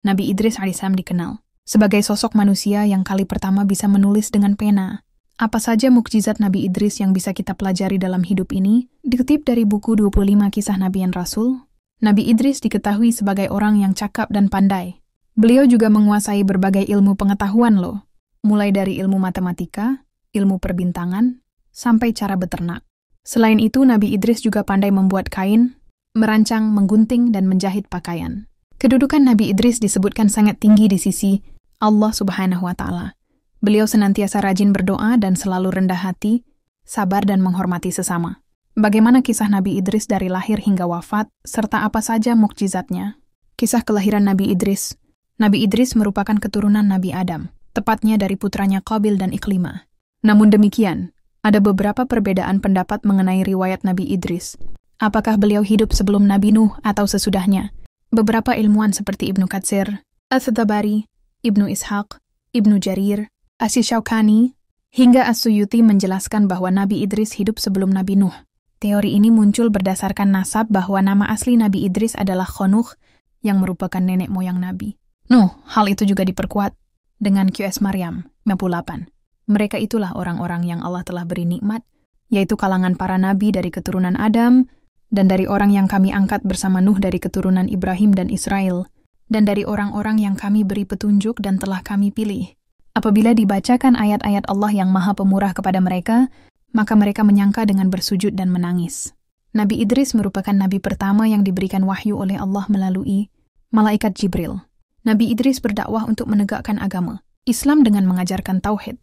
Nabi Idris alaihissalam dikenal sebagai sosok manusia yang kali pertama bisa menulis dengan pena. Apa saja mukjizat Nabi Idris yang bisa kita pelajari dalam hidup ini? Dikutip dari buku 25 Kisah Nabi dan Rasul, Nabi Idris diketahui sebagai orang yang cakap dan pandai. Beliau juga menguasai berbagai ilmu pengetahuan loh, mulai dari ilmu matematika, ilmu perbintangan, sampai cara beternak. Selain itu, Nabi Idris juga pandai membuat kain, merancang, menggunting, dan menjahit pakaian. Kedudukan Nabi Idris disebutkan sangat tinggi di sisi Allah Subhanahu wa Ta'ala. Beliau senantiasa rajin berdoa dan selalu rendah hati, sabar dan menghormati sesama. Bagaimana kisah Nabi Idris dari lahir hingga wafat, serta apa saja mukjizatnya? Kisah kelahiran Nabi Idris. Nabi Idris merupakan keturunan Nabi Adam, tepatnya dari putranya Qabil dan Iklimah. Namun demikian, ada beberapa perbedaan pendapat mengenai riwayat Nabi Idris. Apakah beliau hidup sebelum Nabi Nuh atau sesudahnya? Beberapa ilmuwan seperti Ibnu Katsir, Al-Tabari, Ibnu Ishaq, Ibnu Jarir, Asy-Syaukani, hingga As-Suyuti menjelaskan bahwa Nabi Idris hidup sebelum Nabi Nuh. Teori ini muncul berdasarkan nasab bahwa nama asli Nabi Idris adalah Khanuh, yang merupakan nenek moyang Nabi Nuh. Hal itu juga diperkuat dengan QS Maryam 58. Mereka itulah orang-orang yang Allah telah beri nikmat, yaitu kalangan para nabi dari keturunan Adam, dan dari orang yang kami angkat bersama Nuh dari keturunan Ibrahim dan Israel, dan dari orang-orang yang kami beri petunjuk dan telah kami pilih. Apabila dibacakan ayat-ayat Allah yang maha pemurah kepada mereka, maka mereka menyangka dengan bersujud dan menangis. Nabi Idris merupakan nabi pertama yang diberikan wahyu oleh Allah melalui malaikat Jibril. Nabi Idris berdakwah untuk menegakkan agama Islam dengan mengajarkan tauhid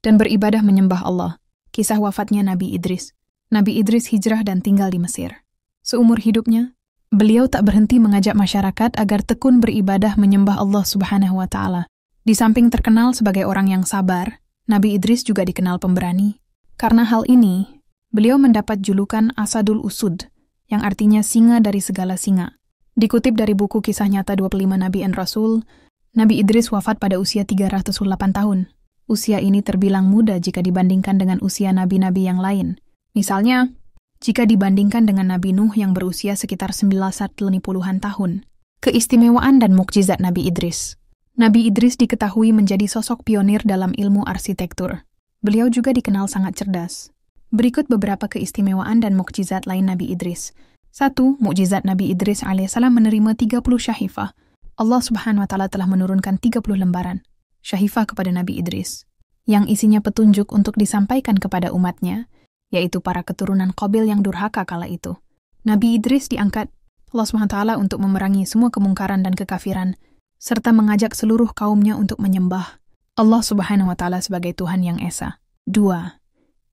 dan beribadah menyembah Allah. Kisah wafatnya Nabi Idris. Nabi Idris hijrah dan tinggal di Mesir. Seumur hidupnya, beliau tak berhenti mengajak masyarakat agar tekun beribadah menyembah Allah Subhanahu wa Ta'ala. Di samping terkenal sebagai orang yang sabar, Nabi Idris juga dikenal pemberani. Karena hal ini, beliau mendapat julukan Asadul Usud, yang artinya singa dari segala singa. Dikutip dari buku Kisah Nyata 25 Nabi dan Rasul, Nabi Idris wafat pada usia 308 tahun. Usia ini terbilang muda jika dibandingkan dengan usia nabi-nabi yang lain. Misalnya, jika dibandingkan dengan Nabi Nuh yang berusia sekitar 90-an tahun. Keistimewaan dan mukjizat Nabi Idris. Nabi Idris diketahui menjadi sosok pionir dalam ilmu arsitektur. Beliau juga dikenal sangat cerdas. Berikut beberapa keistimewaan dan mukjizat lain Nabi Idris. 1. Mukjizat Nabi Idris alaihissalam menerima 30 syahifah. Allah Subhanahu wa Ta'ala telah menurunkan 30 lembaran syahifah kepada Nabi Idris, yang isinya petunjuk untuk disampaikan kepada umatnya, yaitu para keturunan Qabil yang durhaka kala itu. Nabi Idris diangkat Allah SWT untuk memerangi semua kemungkaran dan kekafiran, serta mengajak seluruh kaumnya untuk menyembah Allah Subhanahu wa Ta'ala sebagai Tuhan yang Esa. 2.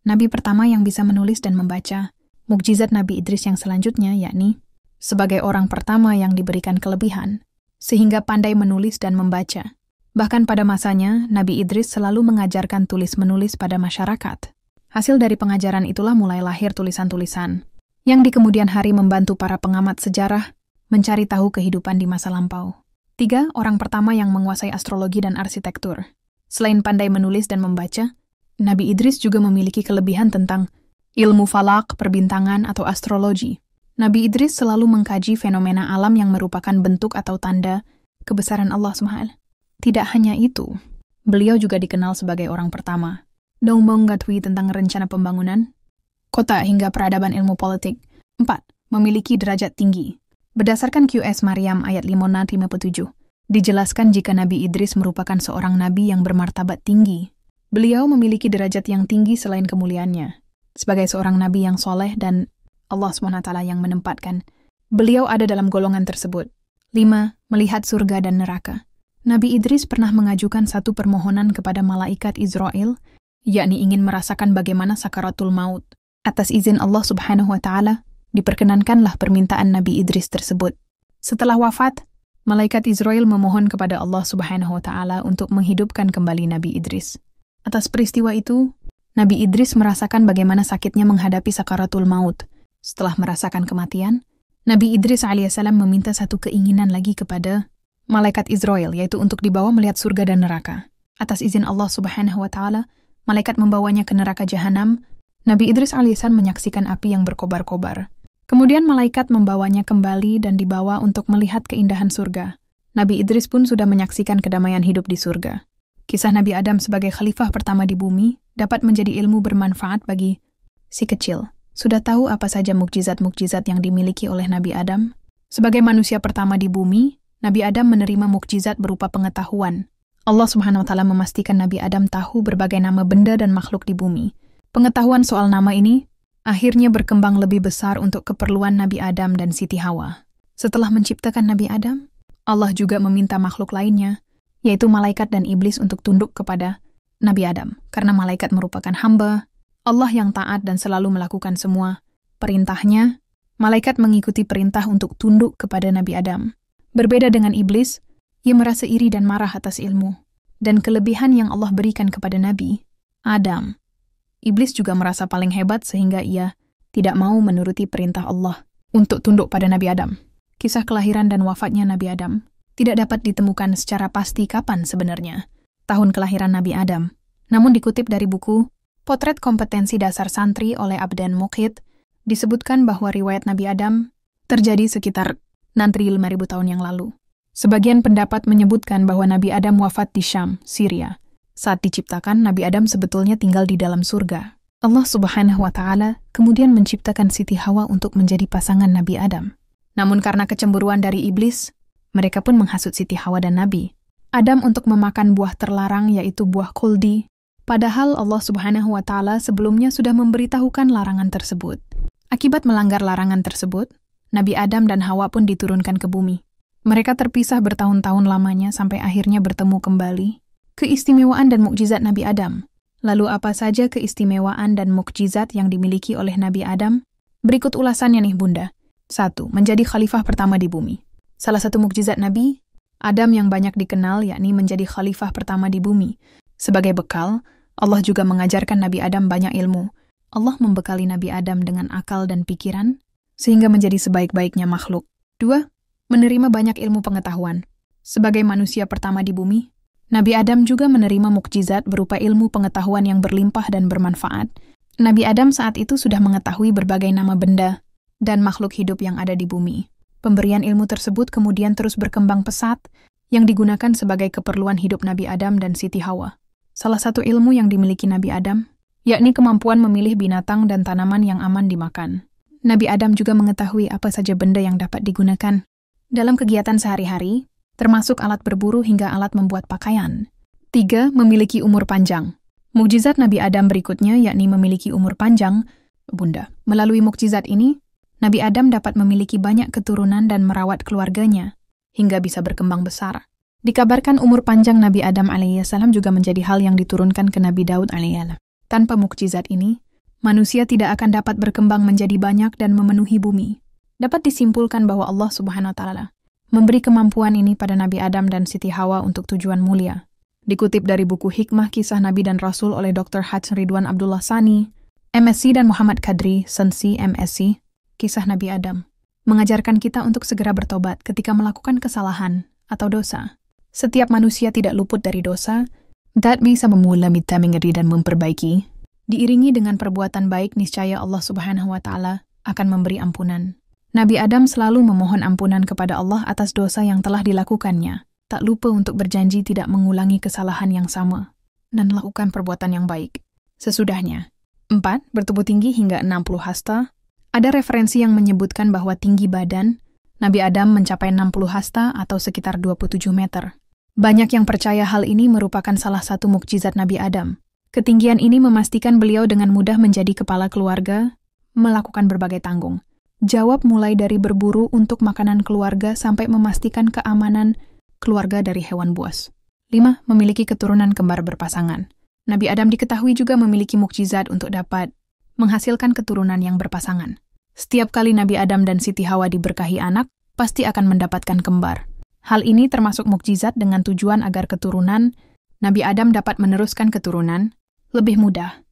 Nabi pertama yang bisa menulis dan membaca. Mukjizat Nabi Idris yang selanjutnya, yakni sebagai orang pertama yang diberikan kelebihan, sehingga pandai menulis dan membaca. Bahkan pada masanya, Nabi Idris selalu mengajarkan tulis-menulis pada masyarakat. Hasil dari pengajaran itulah mulai lahir tulisan-tulisan, yang di kemudian hari membantu para pengamat sejarah mencari tahu kehidupan di masa lampau. 3. Orang pertama yang menguasai astrologi dan arsitektur. Selain pandai menulis dan membaca, Nabi Idris juga memiliki kelebihan tentang ilmu falak, perbintangan, atau astrologi. Nabi Idris selalu mengkaji fenomena alam yang merupakan bentuk atau tanda kebesaran Allah SWT. Tidak hanya itu, beliau juga dikenal sebagai orang pertama dong mengetahui tentang rencana pembangunan kota hingga peradaban ilmu politik. 4. Memiliki derajat tinggi. Berdasarkan QS Maryam ayat 557, dijelaskan jika Nabi Idris merupakan seorang nabi yang bermartabat tinggi. Beliau memiliki derajat yang tinggi selain kemuliaannya. Sebagai seorang nabi yang soleh dan Allah SWT yang menempatkan, beliau ada dalam golongan tersebut. 5. Melihat surga dan neraka. Nabi Idris pernah mengajukan satu permohonan kepada malaikat Israel, yakni ingin merasakan bagaimana sakaratul maut. Atas izin Allah Subhanahu wa Ta'ala, diperkenankanlah permintaan Nabi Idris tersebut. Setelah wafat, malaikat Israel memohon kepada Allah Subhanahu wa Ta'ala untuk menghidupkan kembali Nabi Idris. Atas peristiwa itu, Nabi Idris merasakan bagaimana sakitnya menghadapi sakaratul maut. Setelah merasakan kematian, Nabi Idris alaihissalam meminta satu keinginan lagi kepada malaikat Israel, yaitu untuk dibawa melihat surga dan neraka. Atas izin Allah Subhanahu wa Ta'ala, malaikat membawanya ke neraka jahanam. Nabi Idris alaihissalam menyaksikan api yang berkobar-kobar. Kemudian malaikat membawanya kembali dan dibawa untuk melihat keindahan surga. Nabi Idris pun sudah menyaksikan kedamaian hidup di surga. Kisah Nabi Adam sebagai khalifah pertama di bumi dapat menjadi ilmu bermanfaat bagi si kecil. Sudah tahu apa saja mukjizat-mukjizat yang dimiliki oleh Nabi Adam? Sebagai manusia pertama di bumi, Nabi Adam menerima mukjizat berupa pengetahuan. Allah Subhanahu wa Ta'ala memastikan Nabi Adam tahu berbagai nama benda dan makhluk di bumi. Pengetahuan soal nama ini akhirnya berkembang lebih besar untuk keperluan Nabi Adam dan Siti Hawa. Setelah menciptakan Nabi Adam, Allah juga meminta makhluk lainnya, yaitu malaikat dan iblis untuk tunduk kepada Nabi Adam. Karena malaikat merupakan hamba Allah yang taat dan selalu melakukan semua perintahnya, malaikat mengikuti perintah untuk tunduk kepada Nabi Adam. Berbeda dengan iblis, ia merasa iri dan marah atas ilmu dan kelebihan yang Allah berikan kepada Nabi Adam. Iblis juga merasa paling hebat sehingga ia tidak mau menuruti perintah Allah untuk tunduk pada Nabi Adam. Kisah kelahiran dan wafatnya Nabi Adam tidak dapat ditemukan secara pasti kapan sebenarnya tahun kelahiran Nabi Adam. Namun dikutip dari buku Potret Kompetensi Dasar Santri oleh Abdan Muqid, disebutkan bahwa riwayat Nabi Adam terjadi sekitar 5.000 tahun yang lalu. Sebagian pendapat menyebutkan bahwa Nabi Adam wafat di Syam, Syria. Saat diciptakan, Nabi Adam sebetulnya tinggal di dalam surga. Allah Subhanahu wa Ta'ala kemudian menciptakan Siti Hawa untuk menjadi pasangan Nabi Adam. Namun karena kecemburuan dari iblis, mereka pun menghasut Siti Hawa dan Nabi Adam untuk memakan buah terlarang yaitu buah khuldi. Padahal Allah Subhanahu wa Ta'ala sebelumnya sudah memberitahukan larangan tersebut. Akibat melanggar larangan tersebut, Nabi Adam dan Hawa pun diturunkan ke bumi. Mereka terpisah bertahun-tahun lamanya sampai akhirnya bertemu kembali. Keistimewaan dan mukjizat Nabi Adam. Lalu apa saja keistimewaan dan mukjizat yang dimiliki oleh Nabi Adam? Berikut ulasannya nih Bunda. 1. Menjadi khalifah pertama di bumi. Salah satu mukjizat Nabi Adam yang banyak dikenal yakni menjadi khalifah pertama di bumi. Sebagai bekal, Allah juga mengajarkan Nabi Adam banyak ilmu. Allah membekali Nabi Adam dengan akal dan pikiran, sehingga menjadi sebaik-baiknya makhluk. 2. Menerima banyak ilmu pengetahuan. Sebagai manusia pertama di bumi, Nabi Adam juga menerima mukjizat berupa ilmu pengetahuan yang berlimpah dan bermanfaat. Nabi Adam saat itu sudah mengetahui berbagai nama benda dan makhluk hidup yang ada di bumi. Pemberian ilmu tersebut kemudian terus berkembang pesat, yang digunakan sebagai keperluan hidup Nabi Adam dan Siti Hawa. Salah satu ilmu yang dimiliki Nabi Adam, yakni kemampuan memilih binatang dan tanaman yang aman dimakan. Nabi Adam juga mengetahui apa saja benda yang dapat digunakan dalam kegiatan sehari-hari, termasuk alat berburu hingga alat membuat pakaian. 3. Memiliki umur panjang. Mukjizat Nabi Adam berikutnya yakni memiliki umur panjang. Bunda, melalui mukjizat ini, Nabi Adam dapat memiliki banyak keturunan dan merawat keluarganya, hingga bisa berkembang besar. Dikabarkan umur panjang Nabi Adam alaihissalam juga menjadi hal yang diturunkan ke Nabi Daud alaihissalam. Tanpa mukjizat ini, manusia tidak akan dapat berkembang menjadi banyak dan memenuhi bumi. Dapat disimpulkan bahwa Allah Subhanahu wa Ta'ala memberi kemampuan ini pada Nabi Adam dan Siti Hawa untuk tujuan mulia. Dikutip dari buku Hikmah Kisah Nabi dan Rasul oleh Dr. Haj Ridwan Abdullah Sani, MSc dan Muhammad Kadri, Sensi, MSc, Kisah Nabi Adam, mengajarkan kita untuk segera bertobat ketika melakukan kesalahan atau dosa. Setiap manusia tidak luput dari dosa, dan bisa memulai minta mengeri dan memperbaiki. Diiringi dengan perbuatan baik, niscaya Allah Subhanahu wa Ta'ala akan memberi ampunan. Nabi Adam selalu memohon ampunan kepada Allah atas dosa yang telah dilakukannya. Tak lupa untuk berjanji tidak mengulangi kesalahan yang sama dan melakukan perbuatan yang baik. Sesudahnya. 4. Bertubuh tinggi hingga 60 hasta. Ada referensi yang menyebutkan bahwa tinggi badan Nabi Adam mencapai 60 hasta atau sekitar 27 meter. Banyak yang percaya hal ini merupakan salah satu mukjizat Nabi Adam. Ketinggian ini memastikan beliau dengan mudah menjadi kepala keluarga, melakukan berbagai tanggung jawab mulai dari berburu untuk makanan keluarga sampai memastikan keamanan keluarga dari hewan buas. 5. Memiliki keturunan kembar berpasangan. Nabi Adam diketahui juga memiliki mukjizat untuk dapat menghasilkan keturunan yang berpasangan. Setiap kali Nabi Adam dan Siti Hawa diberkahi anak, pasti akan mendapatkan kembar. Hal ini termasuk mukjizat dengan tujuan agar keturunan Nabi Adam dapat meneruskan keturunan lebih mudah.